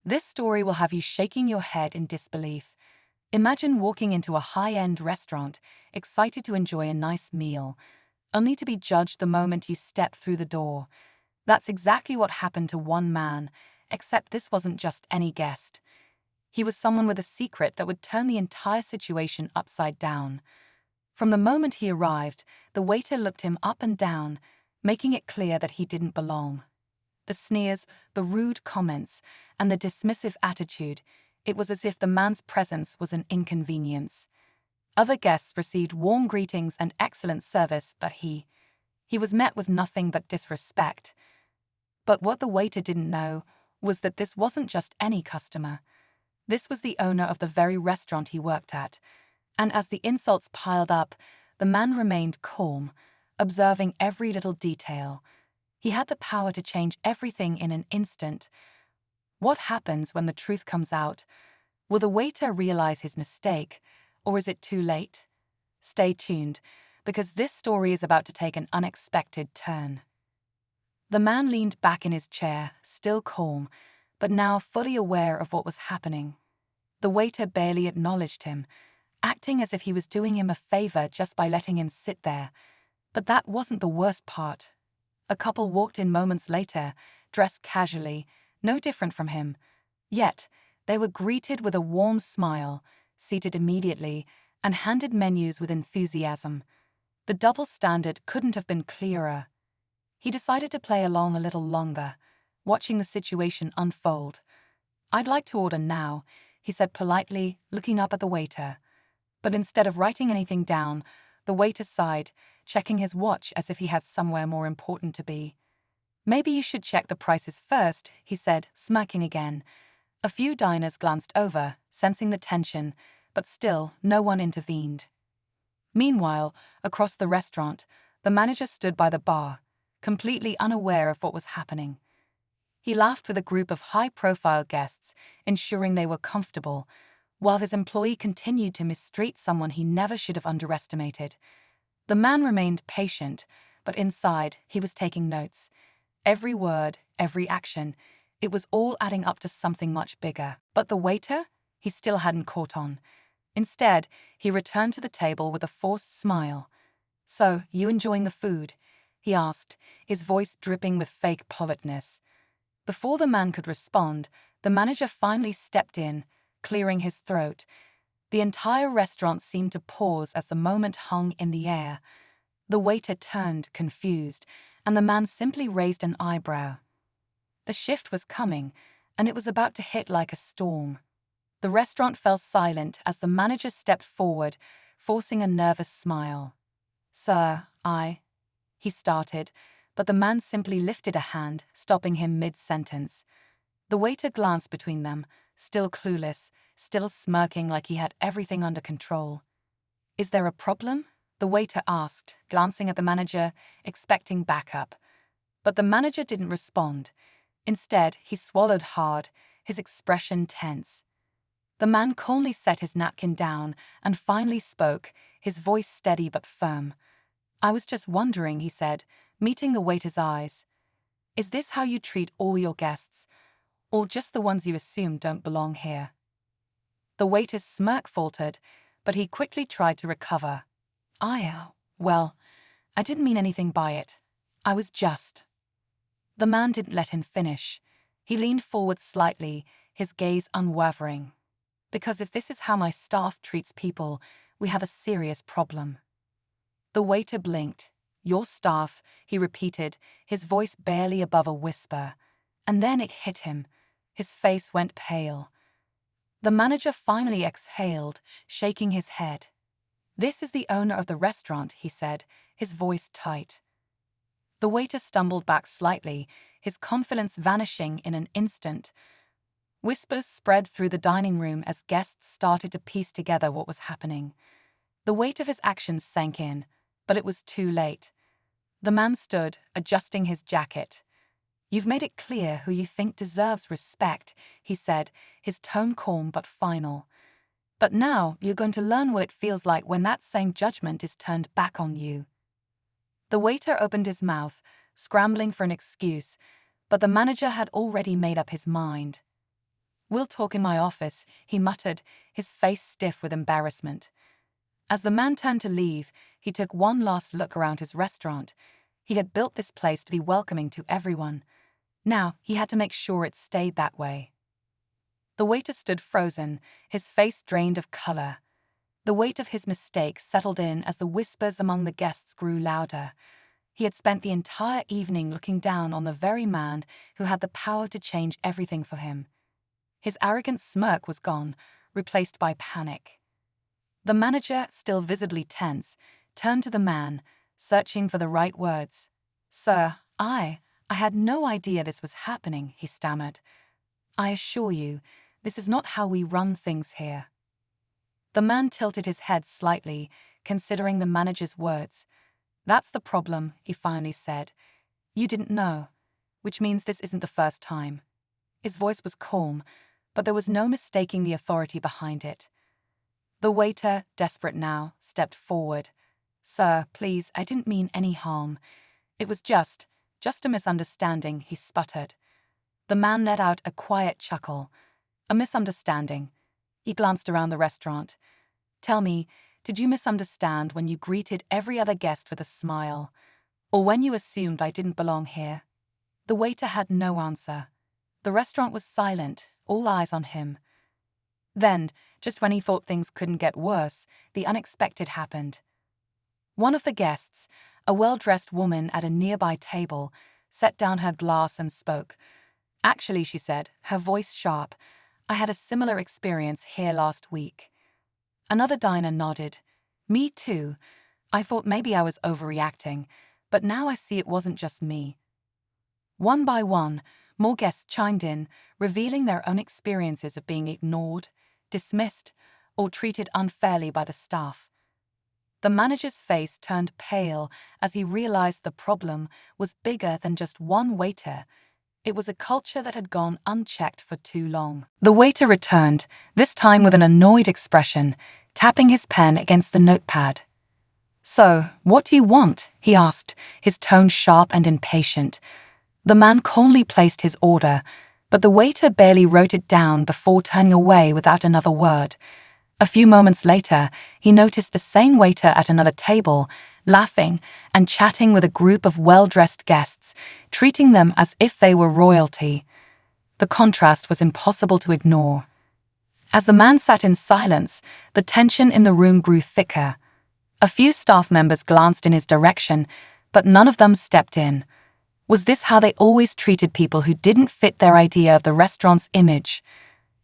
This story will have you shaking your head in disbelief. Imagine walking into a high-end restaurant, excited to enjoy a nice meal, only to be judged the moment you step through the door. That's exactly what happened to one man, except this wasn't just any guest. He was someone with a secret that would turn the entire situation upside down. From the moment he arrived, the waiter looked him up and down, making it clear that he didn't belong. The sneers, the rude comments, and the dismissive attitude, it was as if the man's presence was an inconvenience. Other guests received warm greetings and excellent service, but he was met with nothing but disrespect. But what the waiter didn't know was that this wasn't just any customer. This was the owner of the very restaurant he worked at, and as the insults piled up, the man remained calm, observing every little detail. He had the power to change everything in an instant. What happens when the truth comes out? Will the waiter realize his mistake, or is it too late? Stay tuned, because this story is about to take an unexpected turn. The man leaned back in his chair, still calm, but now fully aware of what was happening. The waiter barely acknowledged him, acting as if he was doing him a favor just by letting him sit there. But that wasn't the worst part. A couple walked in moments later, dressed casually, no different from him. Yet, they were greeted with a warm smile, seated immediately, and handed menus with enthusiasm. The double standard couldn't have been clearer. He decided to play along a little longer, watching the situation unfold. "I'd like to order now," he said politely, looking up at the waiter. But instead of writing anything down, the waiter sighed, checking his watch as if he had somewhere more important to be. "Maybe you should check the prices first," he said, smirking again. A few diners glanced over, sensing the tension, but still no one intervened. Meanwhile, across the restaurant, the manager stood by the bar, completely unaware of what was happening. He laughed with a group of high-profile guests, ensuring they were comfortable, while his employee continued to mistreat someone he never should have underestimated. The man remained patient, but inside he was taking notes. Every word, every action, it was all adding up to something much bigger. But the waiter? He still hadn't caught on. Instead, he returned to the table with a forced smile. "So, you enjoying the food?" he asked, his voice dripping with fake politeness. Before the man could respond, the manager finally stepped in, clearing his throat. The entire restaurant seemed to pause as the moment hung in the air. The waiter turned, confused, and the man simply raised an eyebrow. The shift was coming, and it was about to hit like a storm. The restaurant fell silent as the manager stepped forward, forcing a nervous smile. "Sir, he started, but the man simply lifted a hand, stopping him mid-sentence. The waiter glanced between them, still clueless, still smirking like he had everything under control. "Is there a problem?" the waiter asked, glancing at the manager, expecting backup. But the manager didn't respond. Instead, he swallowed hard, his expression tense. The man calmly set his napkin down and finally spoke, his voice steady but firm. "I was just wondering," he said, meeting the waiter's eyes. "Is this how you treat all your guests, or just the ones you assume don't belong here?" The waiter's smirk faltered, but he quickly tried to recover. Well, I didn't mean anything by it. I was just..." The man didn't let him finish. He leaned forward slightly, his gaze unwavering. "Because if this is how my staff treats people, we have a serious problem." The waiter blinked. "Your staff," he repeated, his voice barely above a whisper. And then it hit him. His face went pale. The manager finally exhaled, shaking his head. "This is the owner of the restaurant," he said, his voice tight. The waiter stumbled back slightly, his confidence vanishing in an instant. Whispers spread through the dining room as guests started to piece together what was happening. The weight of his actions sank in, but it was too late. The man stood, adjusting his jacket. "You've made it clear who you think deserves respect," he said, his tone calm but final. "But now you're going to learn what it feels like when that same judgment is turned back on you." The waiter opened his mouth, scrambling for an excuse, but the manager had already made up his mind. "We'll talk in my office," he muttered, his face stiff with embarrassment. As the man turned to leave, he took one last look around his restaurant. He had built this place to be welcoming to everyone. Now he had to make sure it stayed that way. The waiter stood frozen, his face drained of color. The weight of his mistake settled in as the whispers among the guests grew louder. He had spent the entire evening looking down on the very man who had the power to change everything for him. His arrogant smirk was gone, replaced by panic. The manager, still visibly tense, turned to the man, searching for the right words. "Sir, I had no idea this was happening," he stammered. "I assure you, this is not how we run things here." The man tilted his head slightly, considering the manager's words. "That's the problem," he finally said. "You didn't know, which means this isn't the first time." His voice was calm, but there was no mistaking the authority behind it. The waiter, desperate now, stepped forward. "Sir, please, I didn't mean any harm. It was just a misunderstanding," he sputtered. The man let out a quiet chuckle. "A misunderstanding?" He glanced around the restaurant. "Tell me, did you misunderstand when you greeted every other guest with a smile? Or when you assumed I didn't belong here?" The waiter had no answer. The restaurant was silent, all eyes on him. Then, just when he thought things couldn't get worse, the unexpected happened. One of the guests, a well-dressed woman at a nearby table, set down her glass and spoke. "Actually," she said, her voice sharp, "I had a similar experience here last week." Another diner nodded. "Me too. I thought maybe I was overreacting, but now I see it wasn't just me." One by one, more guests chimed in, revealing their own experiences of being ignored, dismissed, or treated unfairly by the staff. The manager's face turned pale as he realized the problem was bigger than just one waiter. It was a culture that had gone unchecked for too long. The waiter returned, this time with an annoyed expression, tapping his pen against the notepad. "So, what do you want?" he asked, his tone sharp and impatient. The man calmly placed his order, but the waiter barely wrote it down before turning away without another word. A few moments later, he noticed the same waiter at another table, laughing and chatting with a group of well-dressed guests, treating them as if they were royalty. The contrast was impossible to ignore. As the man sat in silence, the tension in the room grew thicker. A few staff members glanced in his direction, but none of them stepped in. Was this how they always treated people who didn't fit their idea of the restaurant's image?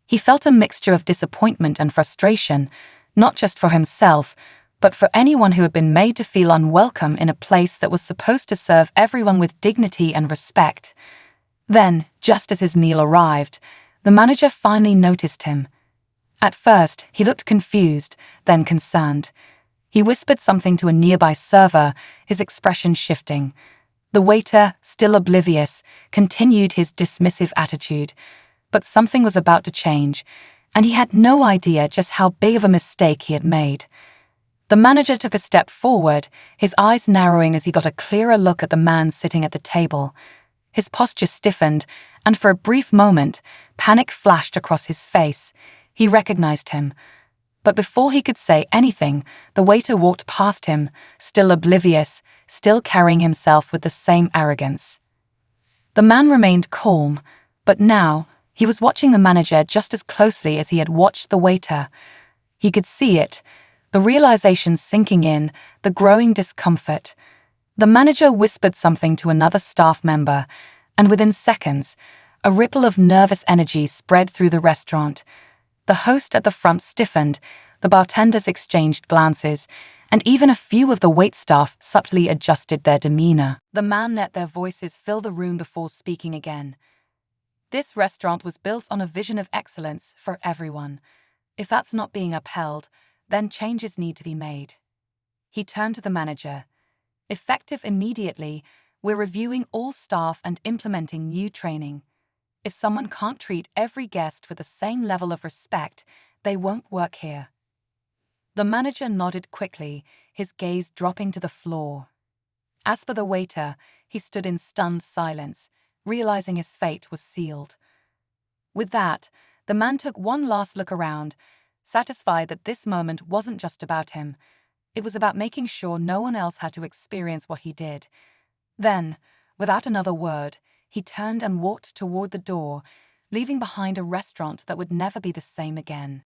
He felt a mixture of disappointment and frustration, not just for himself, but for anyone who had been made to feel unwelcome in a place that was supposed to serve everyone with dignity and respect. Then, just as his meal arrived, the manager finally noticed him. At first, he looked confused, then concerned. He whispered something to a nearby server, his expression shifting. The waiter, still oblivious, continued his dismissive attitude. But something was about to change, and he had no idea just how big of a mistake he had made. The manager took a step forward, his eyes narrowing as he got a clearer look at the man sitting at the table. His posture stiffened, and for a brief moment, panic flashed across his face. He recognized him. But before he could say anything, the waiter walked past him, still oblivious, still carrying himself with the same arrogance. The man remained calm, but now he was watching the manager just as closely as he had watched the waiter. He could see it, the realization sinking in, the growing discomfort. The manager whispered something to another staff member, and within seconds, a ripple of nervous energy spread through the restaurant. The host at the front stiffened, the bartenders exchanged glances, and even a few of the waitstaff subtly adjusted their demeanor. The man let their voices fill the room before speaking again. This restaurant was built on a vision of excellence for everyone. If that's not being upheld, then changes need to be made. He turned to the manager. "Effective immediately, we're reviewing all staff and implementing new training. If someone can't treat every guest with the same level of respect, they won't work here." The manager nodded quickly, his gaze dropping to the floor. As for the waiter, he stood in stunned silence, realizing his fate was sealed. With that, The man took one last look around, satisfied that this moment wasn't just about him. It was about making sure no one else had to experience what he did. Then, without another word, he turned and walked toward the door, leaving behind a restaurant that would never be the same again.